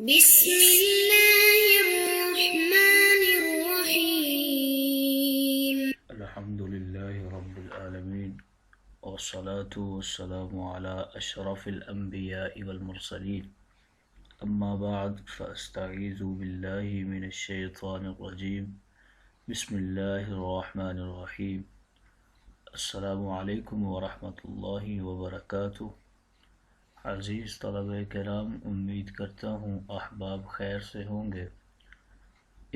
بسم الله الرحمن الرحيم. الحمد لله رب العالمين، والصلاة والسلام على أشرف الأنبياء والمرسلين. أما بعد فأستعيذ بالله من الشيطان الرجيم. بسم الله الرحمن الرحيم. السلام علیکم ورحمۃ اللہ وبرکاتہ. عزیز طلبہ کرام، امید کرتا ہوں احباب خیر سے ہوں گے.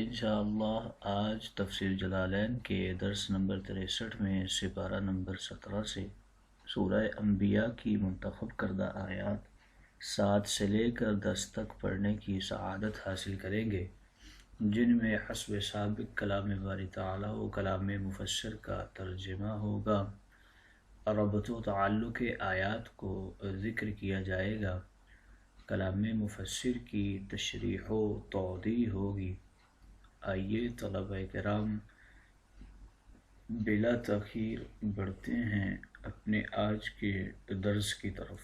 انشاءاللہ آج تفسیر جلالین کے درس نمبر 63 میں سپارہ نمبر 17 سے سورہ انبیاء کی منتخب کردہ آیات 7 سے لے کر 10 تک پڑھنے کی سعادت حاصل کریں گے، جن میں حسب سابق کلام باری تعالیٰ و کلام مفسر کا ترجمہ ہوگا. ربط و تعلق آیات کو ذکر کیا جائے گا، کلام مفسر کی تشریح و توضیح ہوگی. آئیے طلبہ کرام بلا تاخیر بڑھتے ہیں اپنے آج کے درس کی طرف.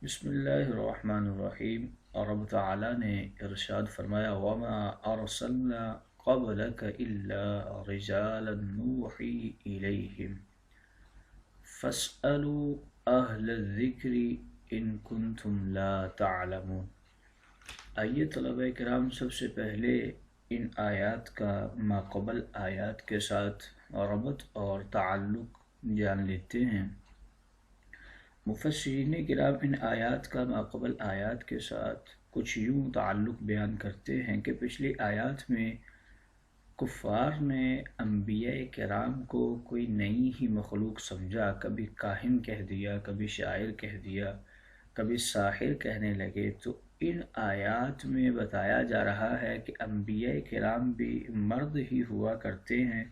بسم اللہ الرحمن الرحیم. رب تعالیٰ نے ارشاد فرمایا: وَمَا أَرْسَلْنَا قَبْلَكَ إِلَّا رِجَالًا نُوحِي إِلَيْهِمْ فَاسْأَلُوا أَهْلَ الذِّكْرِ إِن كُنتُمْ لَا تَعْلَمُونَ. آئیے طلبہ کرام سب سے پہلے ان آیات کا ماقبل آیات کے ساتھ ربط اور تعلق جان لیتے ہیں. مفسرین کرام ان آیات کا ماقبل آیات کے ساتھ کچھ یوں تعلق بیان کرتے ہیں کہ پچھلی آیات میں کفار نے انبیاء کرام کو کوئی نئی ہی مخلوق سمجھا، کبھی کاہن کہہ دیا، کبھی شاعر کہہ دیا، کبھی ساحر کہنے لگے. تو ان آیات میں بتایا جا رہا ہے کہ انبیاء کرام بھی مرد ہی ہوا کرتے ہیں،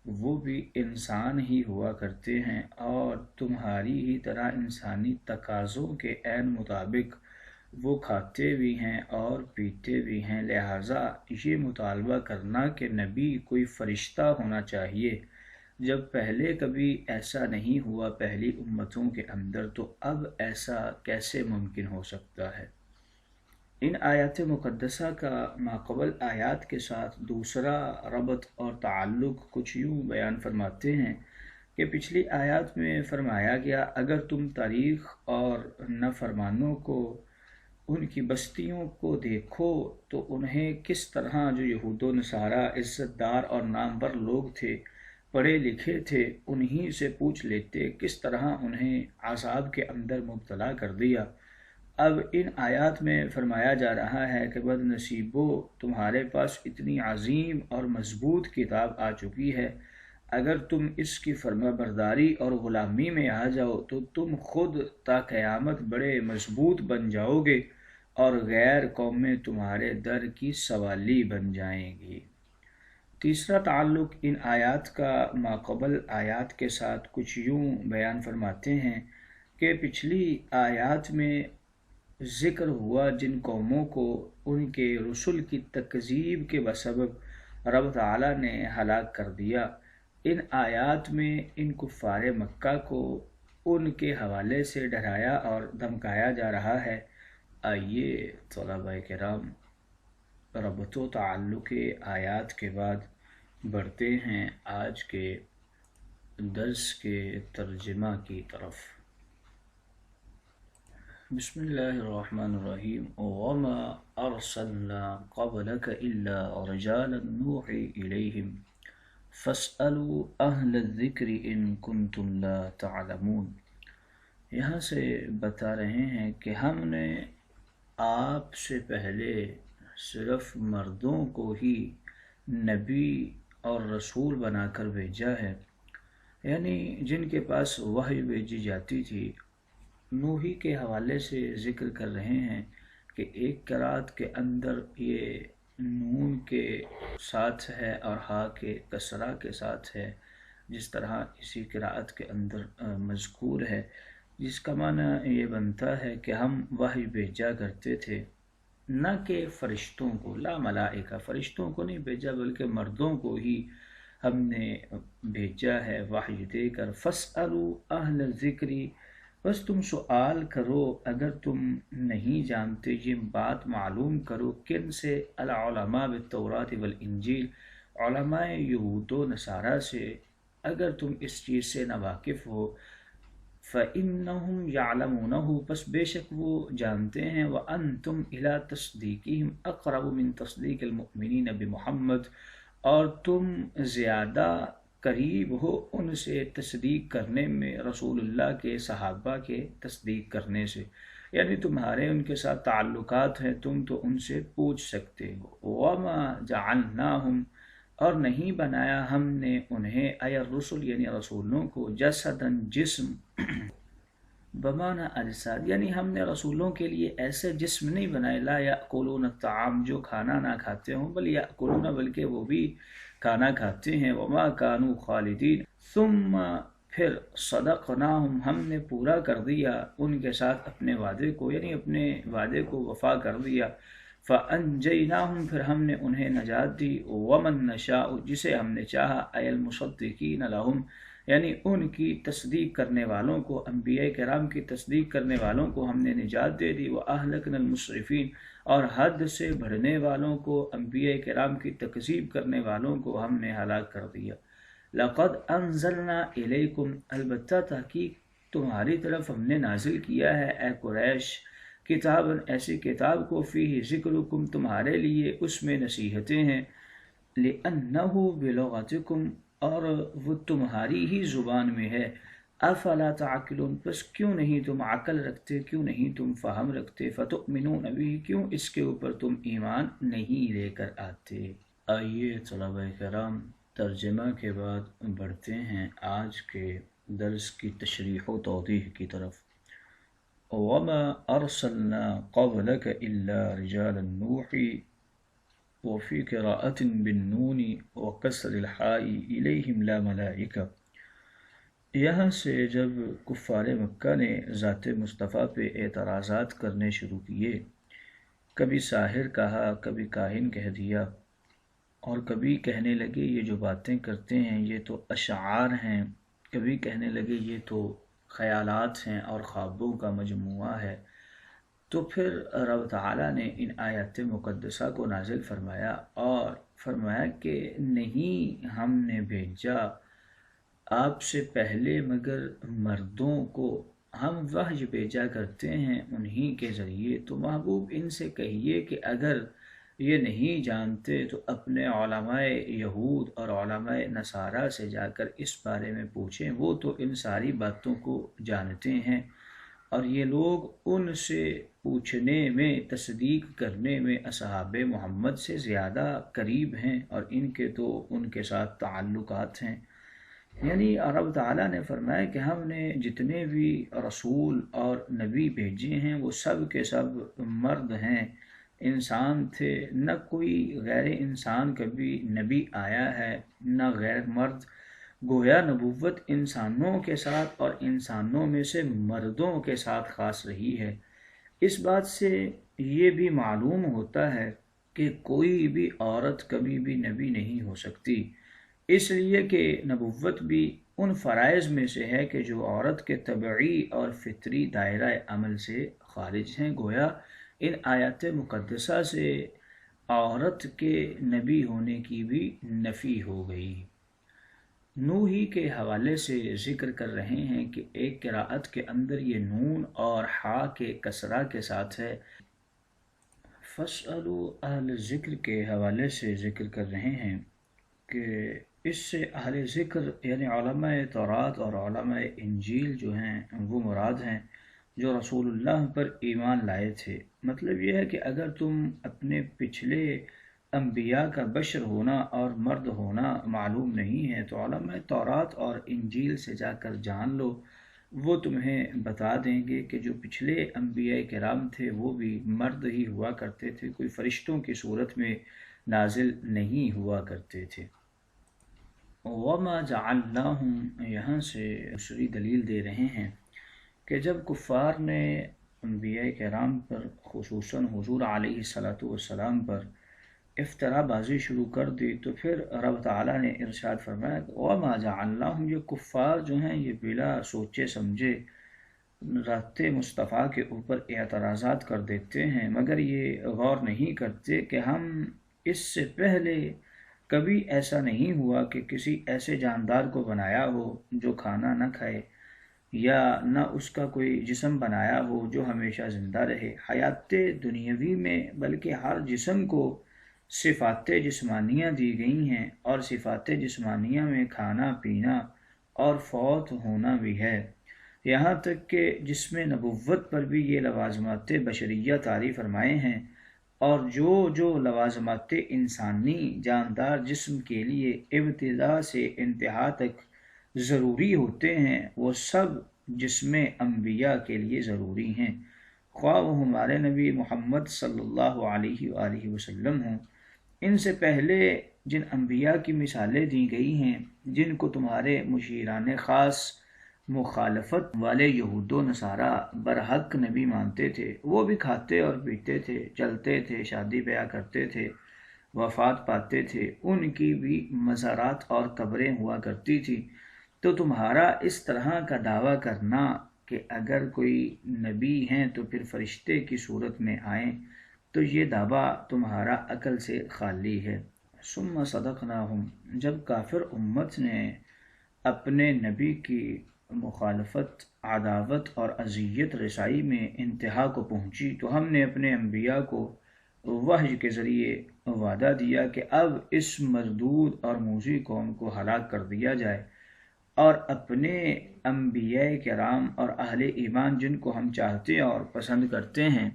وہ بھی انسان ہی ہوا کرتے ہیں، اور تمہاری ہی طرح انسانی تقاضوں کے عین مطابق وہ کھاتے بھی ہیں اور پیتے بھی ہیں. لہٰذا یہ مطالبہ کرنا کہ نبی کوئی فرشتہ ہونا چاہیے، جب پہلے کبھی ایسا نہیں ہوا پہلی امتوں کے اندر، تو اب ایسا کیسے ممکن ہو سکتا ہے. ان آیات مقدسہ کا ماقبل آیات کے ساتھ دوسرا ربط اور تعلق کچھ یوں بیان فرماتے ہیں کہ پچھلی آیات میں فرمایا گیا اگر تم تاریخ اور نافرمانوں کو، ان کی بستیوں کو دیکھو تو انہیں کس طرح، جو یہود و نصارہ عزت دار اور نامور لوگ تھے، پڑھے لکھے تھے، انہی سے پوچھ لیتے کس طرح انہیں عذاب کے اندر مبتلا کر دیا. اب ان آیات میں فرمایا جا رہا ہے کہ بد نصیبو، تمہارے پاس اتنی عظیم اور مضبوط کتاب آ چکی ہے، اگر تم اس کی فرما برداری اور غلامی میں آ جاؤ تو تم خود تا قیامت بڑے مضبوط بن جاؤ گے اور غیر قومیں تمہارے در کی سوالی بن جائیں گی. تیسرا تعلق ان آیات کا ماقبل آیات کے ساتھ کچھ یوں بیان فرماتے ہیں کہ پچھلی آیات میں ذکر ہوا جن قوموں کو ان کے رسل کی تکذیب کے بسبب رب تعالیٰ نے ہلاک کر دیا، ان آیات میں ان کفار مکہ کو ان کے حوالے سے ڈرایا اور دھمکایا جا رہا ہے. آئیے طلبہ کرام ربط و تعلق آیات کے بعد بڑھتے ہیں آج کے درس کے ترجمہ کی طرف. بسم اللہ الرحمن الرحیم. وَمَا أَرْسَلْنَا قَبْلَكَ إِلَّا رِجَالًا نُوحِي إِلَيْهِمْ فَاسْأَلُوا أَهْلَ الذِّكْرِ إِن كُنتُمْ لَا تَعْلَمُونَ. یہاں سے بتا رہے ہیں کہ ہم نے آپ سے پہلے صرف مردوں کو ہی نبی اور رسول بنا کر بھیجا ہے، یعنی جن کے پاس وحی بھیجی جاتی تھی. نوحی کے حوالے سے ذکر کر رہے ہیں کہ ایک قرات کے اندر یہ نون کے ساتھ ہے اور ہا کے کسرہ کے ساتھ ہے، جس طرح اسی قرات کے اندر مذکور ہے، جس کا معنی یہ بنتا ہے کہ ہم وحی بھیجا کرتے تھے، نہ کہ فرشتوں کو، لا ملائکہ، فرشتوں کو نہیں بھیجا بلکہ مردوں کو ہی ہم نے بھیجا ہے وحی دے کر. فَاسْأَلُوا أَهْلَ الذِّكْرِ، بس تم سوال کرو اگر تم نہیں جانتے، یہ بات معلوم کرو کن سے؟ العلماء بالتورات والانجیل، علماء یہود و نصارہ سے، اگر تم اس چیز سے نہ واقف ہو، فَإِنَّهُمْ يَعْلَمُونَهُ، پس بے شک وہ جانتے ہیں، وَأَنْتُمْ إِلَى تَصْدِيقِهِمْ أَقْرَبُ مِنْ تَصْدِيقِ الْمُؤْمِنِينَ بِمُحَمَّد، اور تم زیادہ قریب ہو ان سے تصدیق کرنے میں رسول اللہ کے صحابہ کے تصدیق کرنے سے، یعنی تمہارے ان کے ساتھ تعلقات ہیں، تم تو ان سے پوچھ سکتے ہو۔ وَمَا جَعَلْنَاهُمْ، اور نہیں بنایا ہم نے انہیں، اے الرسل یعنی رسولوں کو، جسداً جسم، بمعنی اجساد، یعنی ہم نے رسولوں کے لیے ایسے جسم نہیں بنائے، لا یاکلون الطعام، جو کھانا نہ کھاتے ہوں، بل یاکلون، بلکہ وہ بھی کھانا کھاتے ہیں، وما کانوا خالدین، ثم پھر صدقناہم، ہم نے پورا کر دیا ان کے ساتھ اپنے وعدے کو، یعنی اپنے وعدے کو وفا کر دیا، فانجیناہم، پھر ہم نے انہیں نجات دی، ومن نشاء، جسے ہم نے چاہا، ای المصدقین لہم، یعنی ان کی تصدیق کرنے والوں کو، انبیاء کرام کی تصدیق کرنے والوں کو ہم نے نجات دے دی، وَأَهْلَكْنَا الْمُسْرِفِينَ، اور حد سے بڑھنے والوں کو، انبیاء کرام کی تکذیب کرنے والوں کو ہم نے ہلاک کر دیا۔ لَقَدْ أَنزَلْنَا إِلَيْكُمْ، البتہ تحقیق تمہاری طرف ہم نے نازل کیا ہے اے قریش، کتاباً، ایسی کتاب کو، فیہ ذکرکم، تمہارے لیے اس میں نصیحتیں ہیں، لِأَنَّهُ بِلُغَتِكُمْ، اور وہ تمہاری ہی زبان میں ہے، افلا تعقلون، پس کیوں نہیں تم عقل رکھتے، کیوں نہیں تم فہم رکھتے، فتؤمنون بہ، کیوں اس کے اوپر تم ایمان نہیں لے کر آتے۔ آئیے طلبہ کرام، ترجمہ کے بعد بڑھتے ہیں آج کے درس کی تشریح و توضیح کی طرف۔ وما ارسلنا قبلك الا رجالا نوحی، وفي قراءة بالنون وكسر الحاء إليهم لا ملائكة، یہاں سے جب کفار مکہ نے ذات مصطفیٰ پہ اعتراضات کرنے شروع کیے، کبھی ساحر کہا، کبھی کاہن کہہ دیا، اور کبھی کہنے لگے یہ جو باتیں کرتے ہیں یہ تو اشعار ہیں، کبھی کہنے لگے یہ تو خیالات ہیں اور خوابوں کا مجموعہ ہے، تو پھر رب تعالیٰ نے ان آیات مقدسہ کو نازل فرمایا اور فرمایا کہ نہیں ہم نے بھیجا آپ سے پہلے مگر مردوں کو، ہم وحی بھیجا کرتے ہیں انہی کے ذریعے، تو محبوب ان سے کہیے کہ اگر یہ نہیں جانتے تو اپنے علماء یہود اور علماء نصارہ سے جا کر اس بارے میں پوچھیں، وہ تو ان ساری باتوں کو جانتے ہیں، اور یہ لوگ ان سے پوچھنے میں، تصدیق کرنے میں اصحاب محمد سے زیادہ قریب ہیں، اور ان کے تو ان کے ساتھ تعلقات ہیں۔ یعنی رب تعالیٰ نے فرمایا کہ ہم نے جتنے بھی رسول اور نبی بھیجے ہیں وہ سب کے سب مرد ہیں، انسان تھے، نہ کوئی غیر انسان کبھی نبی آیا ہے، نہ غیر مرد، گویا نبوت انسانوں کے ساتھ اور انسانوں میں سے مردوں کے ساتھ خاص رہی ہے۔ اس بات سے یہ بھی معلوم ہوتا ہے کہ کوئی بھی عورت کبھی بھی نبی نہیں ہو سکتی، اس لیے کہ نبوت بھی ان فرائض میں سے ہے کہ جو عورت کے طبعی اور فطری دائرہ عمل سے خارج ہیں، گویا ان آیات مقدسہ سے عورت کے نبی ہونے کی بھی نفی ہو گئی۔ نوحی کے حوالے سے ذکر کر رہے ہیں کہ ایک قراءت کے اندر یہ نون اور حا کے کسرہ کے ساتھ ہے۔ فَاسْأَلُوا اہل ذکر کے حوالے سے ذکر کر رہے ہیں کہ اس سے اہل ذکر یعنی علماء تورات اور علماء انجیل جو ہیں وہ مراد ہیں، جو رسول اللہ پر ایمان لائے تھے۔ مطلب یہ ہے کہ اگر تم اپنے پچھلے انبیاء کا بشر ہونا اور مرد ہونا معلوم نہیں ہے تو علماء تورات اور انجیل سے جا کر جان لو، وہ تمہیں بتا دیں گے کہ جو پچھلے انبیاء کرام تھے وہ بھی مرد ہی ہوا کرتے تھے، کوئی فرشتوں کی صورت میں نازل نہیں ہوا کرتے تھے۔ وَمَا جَعَلْنَاهُمْ، یہاں سے دوسری دلیل دے رہے ہیں کہ جب کفار نے انبیاء کرام پر، خصوصاً حضور علیہ السلام پر افترا بازی شروع کر دی، تو پھر رب تعالیٰ نے ارشاد فرمایا کہ وَمَا جَعَلْنَاهُمْ، یہ کفار جو ہیں یہ بلا سوچے سمجھے رات مصطفیٰ کے اوپر اعتراضات کر دیتے ہیں، مگر یہ غور نہیں کرتے کہ ہم اس سے پہلے کبھی ایسا نہیں ہوا کہ کسی ایسے جاندار کو بنایا ہو جو کھانا نہ کھائے، یا نہ اس کا کوئی جسم بنایا ہو جو ہمیشہ زندہ رہے۔ حیات دنیاوی میں بلکہ ہر جسم کو صفات جسمانیہ دی گئی ہیں، اور صفات جسمانیہ میں کھانا پینا اور فوت ہونا بھی ہے، یہاں تک کہ جسم نبوت پر بھی یہ لوازمات بشریہ طاری فرمائے ہیں، اور جو لوازمات انسانی جاندار جسم کے لیے ابتدا سے انتہا تک ضروری ہوتے ہیں وہ سب جسم انبیاء کے لیے ضروری ہیں، خواہ وہ ہمارے نبی محمد صلی اللہ علیہ وآلہ وسلم ہوں۔ ان سے پہلے جن انبیاء کی مثالیں دی گئی ہیں، جن کو تمہارے مشیران خاص مخالفت والے یہود و نصارہ برحق نبی مانتے تھے، وہ بھی کھاتے اور پیتے تھے، چلتے تھے، شادی بیاہ کرتے تھے، وفات پاتے تھے، ان کی بھی مزارات اور قبریں ہوا کرتی تھی۔ تو تمہارا اس طرح کا دعویٰ کرنا کہ اگر کوئی نبی ہیں تو پھر فرشتے کی صورت میں آئیں، تو یہ دعویٰ تمہارا عقل سے خالی ہے۔ ثم صدقناہم، جب کافر امت نے اپنے نبی کی مخالفت، عداوت اور اذیت رسائی میں انتہا کو پہنچی، تو ہم نے اپنے انبیاء کو وحی کے ذریعے وعدہ دیا کہ اب اس مردود اور موذی قوم کو ہلاک کر دیا جائے، اور اپنے انبیاء کرام اور اہل ایمان جن کو ہم چاہتے اور پسند کرتے ہیں،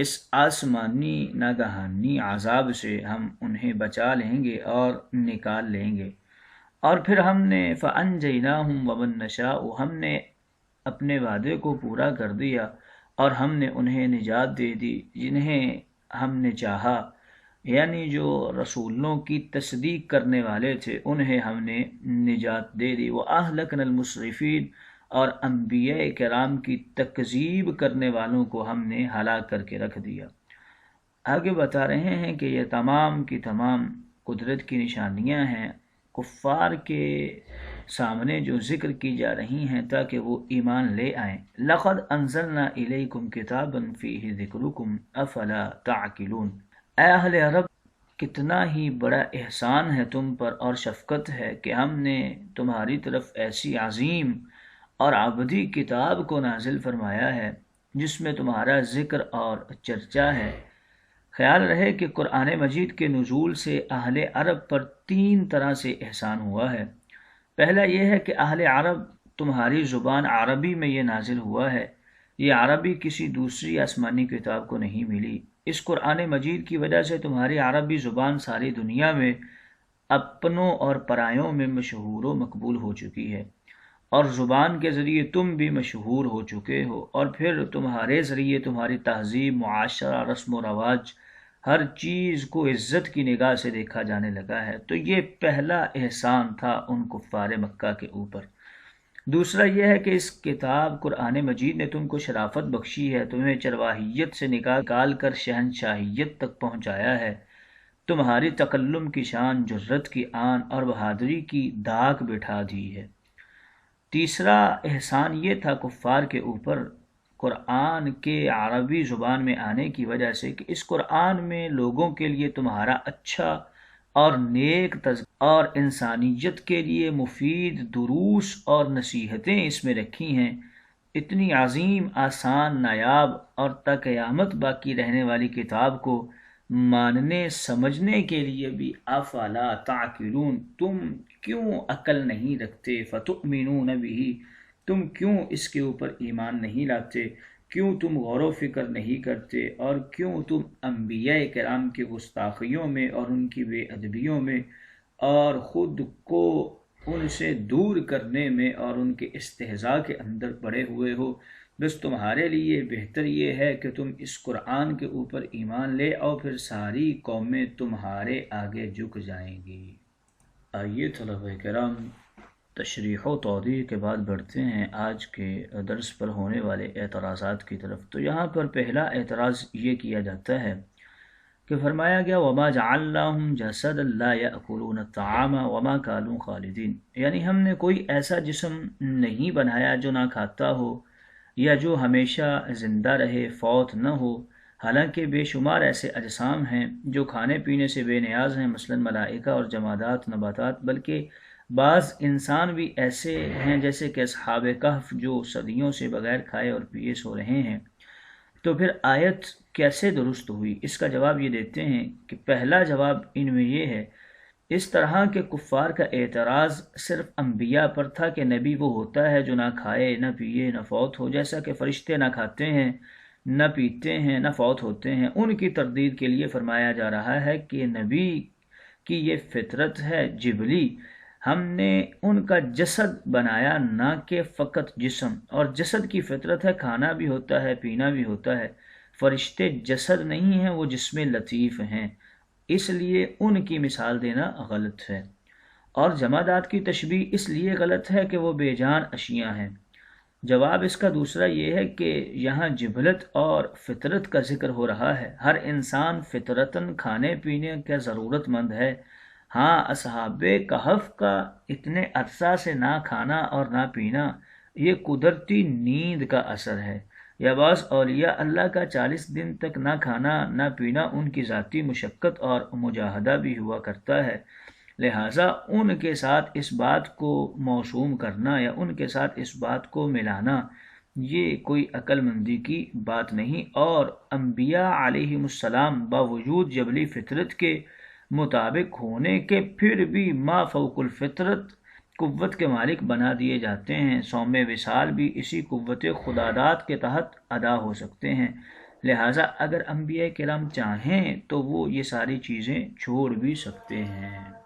اس آسمانی ناگہانی عذاب سے ہم انہیں بچا لیں گے اور نکال لیں گے۔ اور پھر ہم نے فَأَنْجَيْنَاهُمْ وَمَن نَّشَاءُ، ہم نے اپنے وعدے کو پورا کر دیا اور ہم نے انہیں نجات دے دی جنہیں ہم نے چاہا، یعنی جو رسولوں کی تصدیق کرنے والے تھے انہیں ہم نے نجات دے دی۔ وَأَهْلَكْنَا الْمُسْرِفِينَ، اور انبیاء کرام کی تکذیب کرنے والوں کو ہم نے ہلاک کر کے رکھ دیا۔ آگے بتا رہے ہیں کہ یہ تمام کی تمام قدرت کی نشانیاں ہیں کفار کے سامنے جو ذکر کی جا رہی ہیں تاکہ وہ ایمان لے آئیں۔ لَقَدْ أَنزَلْنَا إِلَيْكُمْ كِتَابًا فِيهِ ذِكْرُكُمْ أَفَلَا تَعْقِلُونَ، اے اہل عرب، کتنا ہی بڑا احسان ہے تم پر اور شفقت ہے کہ ہم نے تمہاری طرف ایسی عظیم اور ابدی کتاب کو نازل فرمایا ہے جس میں تمہارا ذکر اور چرچا ہے۔ خیال رہے کہ قرآن مجید کے نزول سے اہل عرب پر 3 طرح سے احسان ہوا ہے۔ پہلا یہ ہے کہ اہل عرب، تمہاری زبان عربی میں یہ نازل ہوا ہے، یہ عربی کسی دوسری آسمانی کتاب کو نہیں ملی۔ اس قرآن مجید کی وجہ سے تمہاری عربی زبان ساری دنیا میں اپنوں اور پرایوں میں مشہور و مقبول ہو چکی ہے، اور زبان کے ذریعے تم بھی مشہور ہو چکے ہو، اور پھر تمہارے ذریعے تمہاری تہذیب، معاشرہ، رسم و رواج، ہر چیز کو عزت کی نگاہ سے دیکھا جانے لگا ہے۔ تو یہ پہلا احسان تھا ان کفار مکہ کے اوپر۔ دوسرا یہ ہے کہ اس کتاب قرآن مجید نے تم کو شرافت بخشی ہے، تمہیں چرواہیت سے نکال کر شہنشاہیت تک پہنچایا ہے، تمہاری تکلم کی شان، جرت کی آن اور بہادری کی داغ بٹھا دی ہے۔ تیسرا احسان یہ تھا کفار کے اوپر قرآن کے عربی زبان میں آنے کی وجہ سے کہ اس قرآن میں لوگوں کے لیے تمہارا اچھا اور نیک تذکرہ اور انسانیت کے لیے مفید دروس اور نصیحتیں اس میں رکھی ہیں۔ اتنی عظیم، آسان، نایاب اور تا قیامت باقی رہنے والی کتاب کو ماننے سمجھنے کے لیے بھی افلا تعقلون، تم کیوں عقل نہیں رکھتے؟ فتؤمنون به، تم کیوں اس کے اوپر ایمان نہیں لاتے؟ کیوں تم غور و فکر نہیں کرتے؟ اور کیوں تم انبیاء کرام کی گستاخیوں میں اور ان کی بے ادبیوں میں اور خود کو ان سے دور کرنے میں اور ان کے استہزاء کے اندر پڑے ہوئے ہو؟ بس تمہارے لیے بہتر یہ ہے کہ تم اس قرآن کے اوپر ایمان لے آؤ، پھر ساری قومیں تمہارے آگے جھک جائیں گی۔ آئیے طلبہ کرام، تشریح و توضیح کے بعد بڑھتے ہیں آج کے درس پر ہونے والے اعتراضات کی طرف۔ تو یہاں پر پہلا اعتراض یہ کیا جاتا ہے کہ فرمایا گیا وَمَا جَعَلْنَاهُمْ جَسَدًا لَا يَأْكُلُونَ الطَّعَامَ وَمَا كَانُوا خَالِدِينَ، یعنی ہم نے کوئی ایسا جسم نہیں بنایا جو نہ کھاتا ہو یا جو ہمیشہ زندہ رہے، فوت نہ ہو۔ حالانکہ بے شمار ایسے اجسام ہیں جو کھانے پینے سے بے نیاز ہیں، مثلا ملائکہ اور جمادات، نباتات، بلکہ بعض انسان بھی ایسے ہیں جیسے کہ اصحاب کہف جو صدیوں سے بغیر کھائے اور پیے سو رہے ہیں۔ تو پھر آیت کیسے درست ہوئی؟ اس کا جواب یہ دیتے ہیں کہ پہلا جواب ان میں یہ ہے، اس طرح کے کفار کا اعتراض صرف انبیاء پر تھا کہ نبی وہ ہوتا ہے جو نہ کھائے، نہ پیے، نہ فوت ہو، جیسا کہ فرشتے نہ کھاتے ہیں، نہ پیتے ہیں، نہ فوت ہوتے ہیں۔ ان کی تردید کے لیے فرمایا جا رہا ہے کہ نبی کی یہ فطرت ہے جبلی، ہم نے ان کا جسد بنایا نہ کہ فقط جسم، اور جسد کی فطرت ہے کھانا بھی ہوتا ہے، پینا بھی ہوتا ہے۔ فرشتے جسد نہیں ہیں، وہ جسم لطیف ہیں، اس لیے ان کی مثال دینا غلط ہے۔ اور جمادات کی تشبیہ اس لیے غلط ہے کہ وہ بے جان اشیاء ہیں۔ جواب اس کا دوسرا یہ ہے کہ یہاں جبلت اور فطرت کا ذکر ہو رہا ہے۔ ہر انسان فطرتاً کھانے پینے کا ضرورت مند ہے۔ ہاں، اصحاب کہف کا اتنے عرصہ سے نہ کھانا اور نہ پینا یہ قدرتی نیند کا اثر ہے، یا بعض اولیاء اللہ کا 40 دن تک نہ کھانا نہ پینا ان کی ذاتی مشقت اور مجاہدہ بھی ہوا کرتا ہے۔ لہٰذا ان کے ساتھ اس بات کو موسوم کرنا یا ان کے ساتھ اس بات کو ملانا یہ کوئی عقل مندی کی بات نہیں۔ اور انبیاء علیہم السلام باوجود جبلی فطرت کے مطابق ہونے کے پھر بھی ما فوق الفطرت قوت کے مالک بنا دیے جاتے ہیں۔ صوم وصال بھی اسی قوت خداداد کے تحت ادا ہو سکتے ہیں۔ لہٰذا اگر انبیاء کرام چاہیں تو وہ یہ ساری چیزیں چھوڑ بھی سکتے ہیں۔